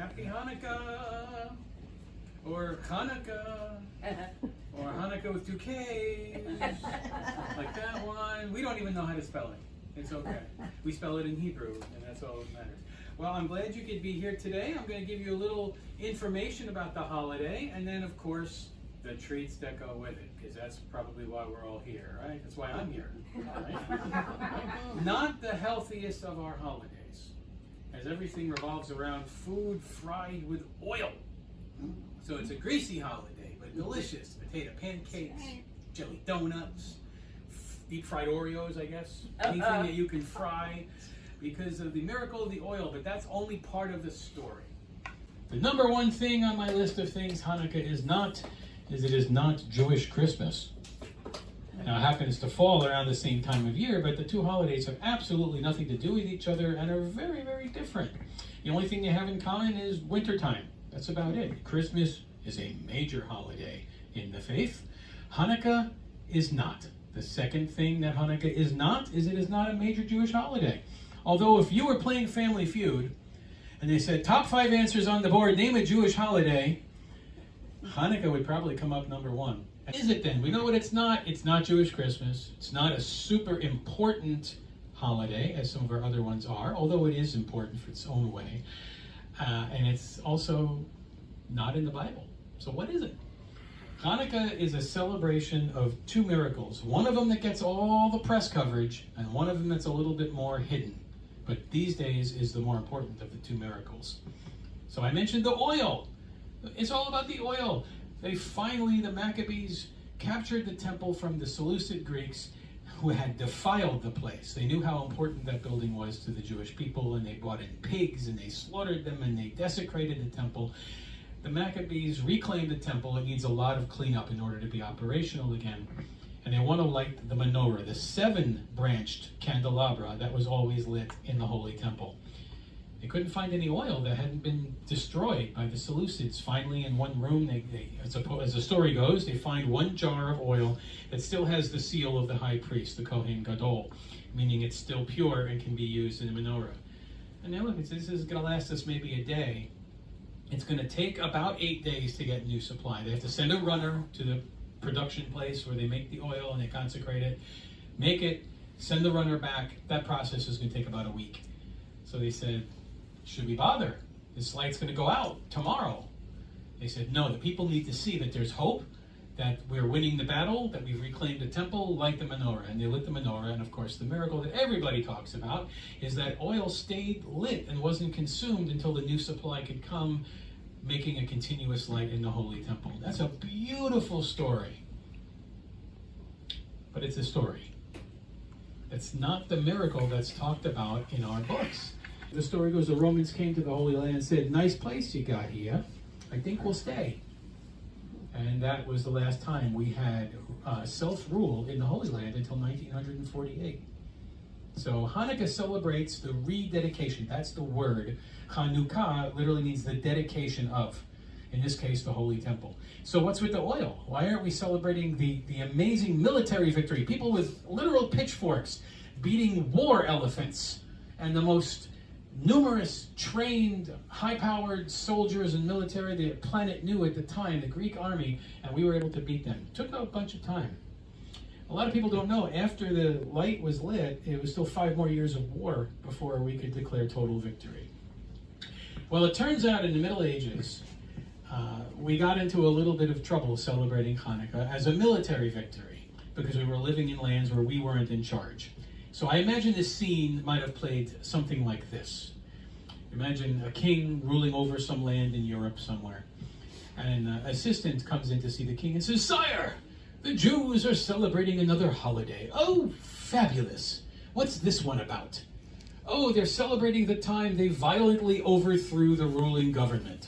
Happy Hanukkah, or Hanukkah, or Hanukkah with 2 Ks, like that one. We don't even know how to spell it. It's okay. We spell it in Hebrew, and that's all that matters. Well, I'm glad you could be here today. I'm going to give you a little information about the holiday, and then, of course, the treats that go with it, because that's probably why we're all here, right? That's why I'm here. Right? Not the healthiest of our holidays, as everything revolves around food fried with oil. So it's a greasy holiday, but delicious. Potato pancakes, jelly donuts, deep fried Oreos, I guess. Anything that you can fry because of the miracle of the oil, but that's only part of the story. The number one thing on my list of things Hanukkah is it is not Jewish Christmas. Now, it happens to fall around the same time of year, but the two holidays have absolutely nothing to do with each other and are very, very different. The only thing they have in common is wintertime. That's about it. Christmas is a major holiday in the faith. Hanukkah is not. The second thing that Hanukkah is not is it is not a major Jewish holiday. Although if you were playing Family Feud and they said, top 5 answers on the board, name a Jewish holiday, Hanukkah would probably come up number 1. Is it then? We know what it's not. It's not Jewish Christmas. It's not a super important holiday, as some of our other ones are, although it is important for its own way. And it's also not in the Bible. So what is it? Hanukkah is a celebration of 2 miracles. One of them that gets all the press coverage, and one of them that's a little bit more hidden. But these days is the more important of the 2 miracles. So I mentioned the oil. It's all about the oil. The Maccabees captured the temple from the Seleucid Greeks who had defiled the place. They knew how important that building was to the Jewish people, and they brought in pigs and they slaughtered them and they desecrated the temple. The Maccabees reclaimed the temple. It needs a lot of cleanup in order to be operational again. And they want to light the menorah, the 7-branched candelabra that was always lit in the Holy Temple. They couldn't find any oil that hadn't been destroyed by the Seleucids. Finally, in one room, as the story goes, they find 1 jar of oil that still has the seal of the high priest, the Kohen Gadol, meaning it's still pure and can be used in the menorah. And now look, this is going to last us maybe a day. It's going to take about 8 days to get new supply. They have to send a runner to the production place where they make the oil and they consecrate it, make it, send the runner back. That process is going to take about a week. So they said, should we bother? This light's going to go out tomorrow. They said, no, the people need to see that there's hope, that we're winning the battle, that we've reclaimed the temple, light the menorah. And they lit the menorah, and of course the miracle that everybody talks about is that oil stayed lit and wasn't consumed until the new supply could come, making a continuous light in the Holy Temple. That's a beautiful story. But it's a story. It's not the miracle that's talked about in our books. The story goes, the Romans came to the Holy Land and said, nice place you got here. I think we'll stay. And that was the last time we had self-rule in the Holy Land until 1948. So Hanukkah celebrates the rededication. That's the word. Hanukkah literally means the dedication of, in this case, the Holy Temple. So what's with the oil? Why aren't we celebrating the amazing military victory? People with literal pitchforks beating war elephants and the most numerous, trained, high-powered soldiers and military the planet knew at the time, the Greek army, and we were able to beat them. It took a bunch of time. A lot of people don't know, after the light was lit, it was still 5 more years of war before we could declare total victory. Well, it turns out in the Middle Ages, we got into a little bit of trouble celebrating Hanukkah as a military victory because we were living in lands where we weren't in charge. So I imagine this scene might have played something like this. Imagine a king ruling over some land in Europe somewhere. And an assistant comes in to see the king and says, Sire, the Jews are celebrating another holiday. Oh, fabulous. What's this one about? Oh, they're celebrating the time they violently overthrew the ruling government.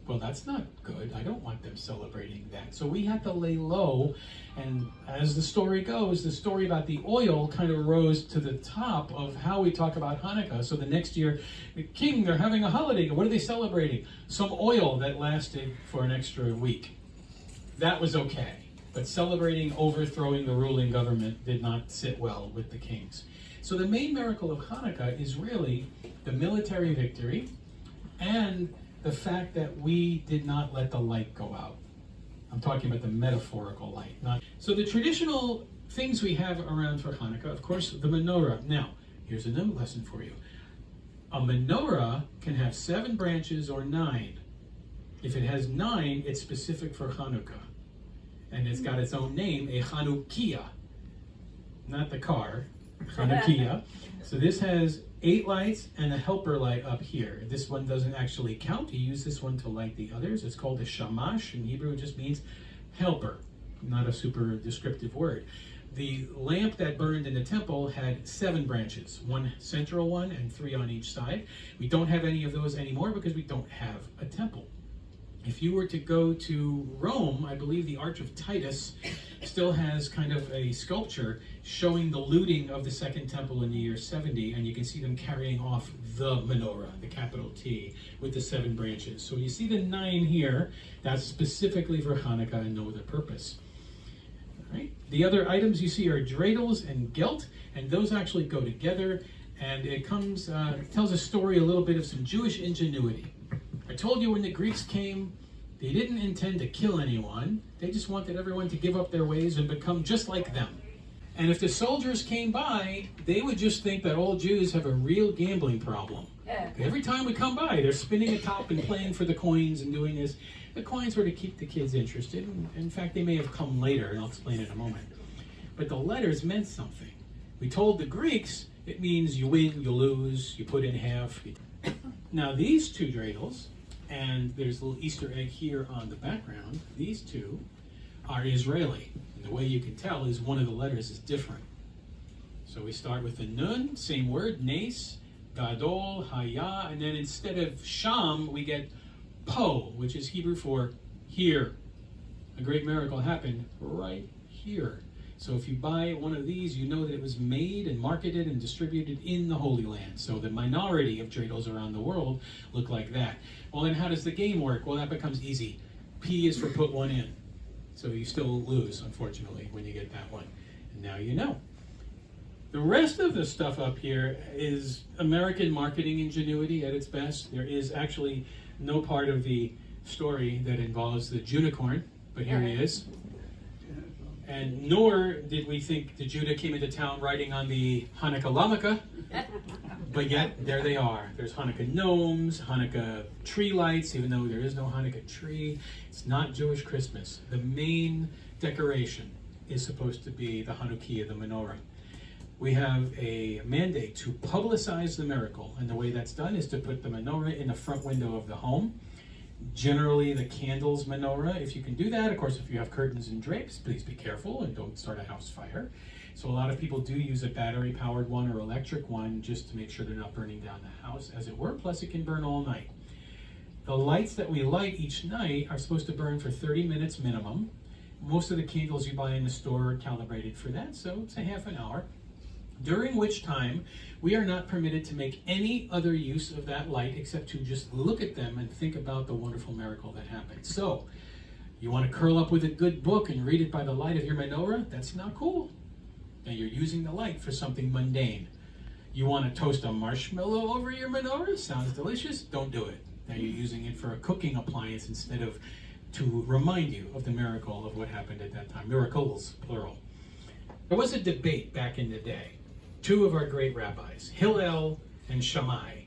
Well, that's not good. I don't want them celebrating that. So we had to lay low, and as the story goes, the story about the oil kind of rose to the top of how we talk about Hanukkah. So the next year, the king, they're having a holiday. What are they celebrating? Some oil that lasted for an extra week. That was okay. But celebrating overthrowing the ruling government did not sit well with the kings. So the main miracle of Hanukkah is really the military victory, and the fact that we did not let the light go out. I'm talking about the metaphorical light. So the traditional things we have around for Hanukkah, of course, the menorah. Now, here's another lesson for you. A menorah can have 7 branches or 9. If it has 9, it's specific for Hanukkah. And it's got its own name, a Chanukiah. Not the car, Hanukkah. So this has 8 lights and a helper light up here. This one doesn't actually count. You use this one to light the others. It's called a shamash. In Hebrew, it just means helper, not a super descriptive word. The lamp that burned in the temple had 7 branches, 1 central one and 3 on each side. We don't have any of those anymore because we don't have a temple. If you were to go to Rome, I believe the Arch of Titus still has kind of a sculpture showing the looting of the Second Temple in the year 70, and you can see them carrying off the menorah, the capital T, with the 7 branches. So you see the 9 here, that's specifically for Hanukkah and no other purpose. All right. The other items you see are dreidels and gelt, and those actually go together, and it tells a story, a little bit of some Jewish ingenuity. I told you when the Greeks came, they didn't intend to kill anyone. They just wanted everyone to give up their ways and become just like them. And if the soldiers came by, they would just think that all Jews have a real gambling problem. Every time we come by, they're spinning a top and playing for the coins and doing this. The coins were to keep the kids interested. In fact, they may have come later, and I'll explain in a moment. But the letters meant something. We told the Greeks, it means you win, you lose, you put in half. Now these 2 dreidels, and there's a little Easter egg here on the background, these 2 are Israeli. And the way you can tell is one of the letters is different. So we start with the nun, same word, nes, gadol, haya, and then instead of sham, we get po, which is Hebrew for here. A great miracle happened right here. So if you buy one of these, you know that it was made and marketed and distributed in the Holy Land. So the minority of dreidels around the world look like that. Well, then how does the game work? Well, that becomes easy. P is for put one in. So you still lose, unfortunately, when you get that one. And now you know. The rest of the stuff up here is American marketing ingenuity at its best. There is actually no part of the story that involves the Junicorn, but here he is. And nor did we think the Judah came into town riding on the Hanukkah Lamaka, but yet there they are. There's Hanukkah gnomes, Hanukkah tree lights, even though there is no Hanukkah tree. It's not Jewish Christmas. The main decoration is supposed to be the Hanukkah, the menorah. We have a mandate to publicize the miracle, and the way that's done is to put the menorah in the front window of the home. Generally the candles menorah, if you can do that. Of course, if you have curtains and drapes, please be careful and don't start a house fire. So a lot of people do use a battery powered one or electric one just to make sure they're not burning down the house, as it were, plus it can burn all night. The lights that we light each night are supposed to burn for 30 minutes minimum. Most of the candles you buy in the store are calibrated for that, so it's a half an hour. During which time, we are not permitted to make any other use of that light except to just look at them and think about the wonderful miracle that happened. So, you want to curl up with a good book and read it by the light of your menorah? That's not cool. Now you're using the light for something mundane. You want to toast a marshmallow over your menorah? Sounds delicious. Don't do it. Now you're using it for a cooking appliance instead of to remind you of the miracle of what happened at that time. Miracles, plural. There was a debate back in the day. 2 of our great rabbis, Hillel and Shammai,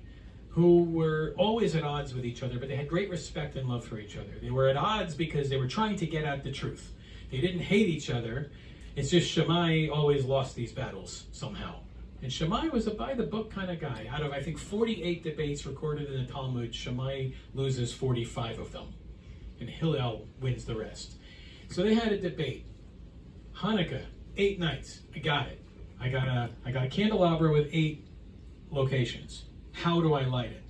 who were always at odds with each other, but they had great respect and love for each other. They were at odds because they were trying to get at the truth. They didn't hate each other. It's just Shammai always lost these battles somehow. And Shammai was a by-the-book kind of guy. Out of, I think, 48 debates recorded in the Talmud, Shammai loses 45 of them. And Hillel wins the rest. So they had a debate. Hanukkah, 8 nights. I got it. I got a candelabra with 8 locations. How do I light it?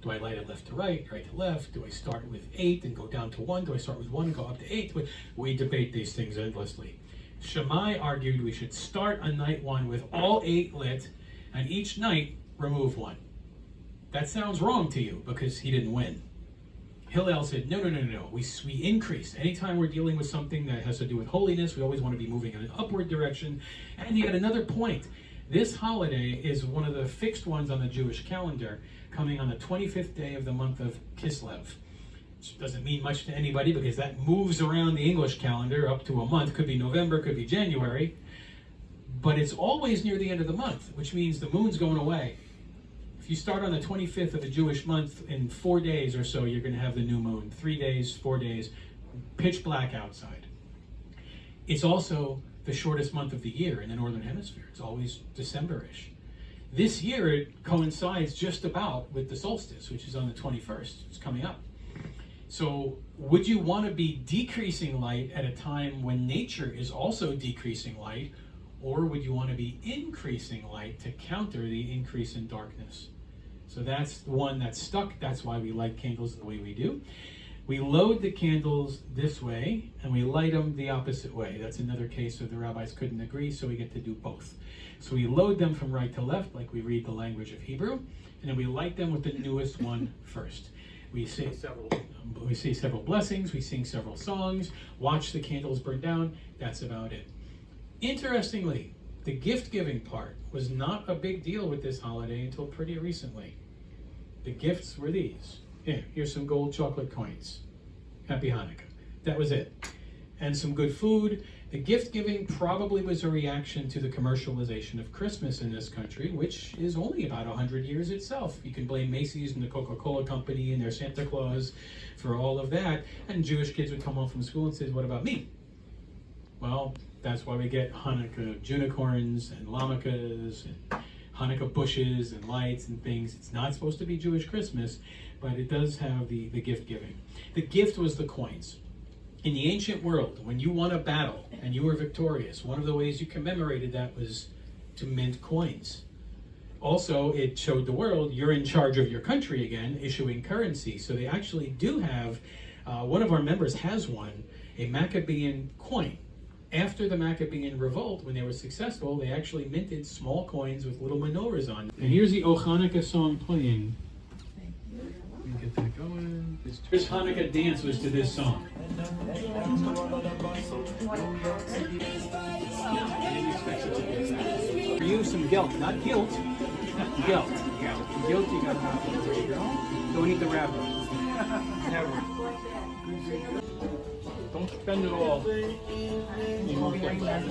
Do I light it left to right to left? Do I start with 8 and go down to 1? Do I start with 1 and go up to 8? We debate these things endlessly. Shammai argued we should start on night 1 with all 8 lit, and each night remove 1. That sounds wrong to you because he didn't win. Hillel said, no. We increase. Anytime we're dealing with something that has to do with holiness, we always want to be moving in an upward direction. And he had another point. This holiday is one of the fixed ones on the Jewish calendar coming on the 25th day of the month of Kislev. Which doesn't mean much to anybody because that moves around the English calendar up to a month. Could be November, could be January. But it's always near the end of the month, which means the moon's going away. If you start on the 25th of a Jewish month, in 4 days or so, you're going to have the new moon. 3 days, 4 days, pitch black outside. It's also the shortest month of the year in the Northern Hemisphere. It's always December-ish. This year, it coincides just about with the solstice, which is on the 21st. It's coming up. So would you want to be decreasing light at a time when nature is also decreasing light, or would you want to be increasing light to counter the increase in darkness? So that's the one that's stuck. That's why we light candles the way we do. We load the candles this way, and we light them the opposite way. That's another case where the rabbis couldn't agree, so we get to do both. So we load them from right to left, like we read the language of Hebrew, and then we light them with the newest one first. We say several blessings, we sing several songs, watch the candles burn down. That's about it. Interestingly, the gift-giving part was not a big deal with this holiday until pretty recently. The gifts were these. Here's some gold chocolate coins. Happy Hanukkah. That was it. And some good food. The gift-giving probably was a reaction to the commercialization of Christmas in this country, which is only about 100 years itself. You can blame Macy's and the Coca-Cola Company and their Santa Claus for all of that. And Jewish kids would come home from school and say, what about me? Well, that's why we get Hanukkah unicorns and lamakas and Hanukkah bushes and lights and things. It's not supposed to be Jewish Christmas, but it does have the gift giving. The gift was the coins. In the ancient world, when you won a battle and you were victorious, one of the ways you commemorated that was to mint coins. Also, it showed the world you're in charge of your country again, issuing currency. So they actually do have, one of our members has one, a Maccabean coin. After the Maccabean revolt, when they were successful, they actually minted small coins with little menorahs on. And here's the O Hanukkah song playing. Let me get that going. This Hanukkah dance was to this song. For you, some gelt, not guilt. Gelt. Guilt, you got to there you go. Don't eat the rabbit. Never. Don't spend it all. You won't get that.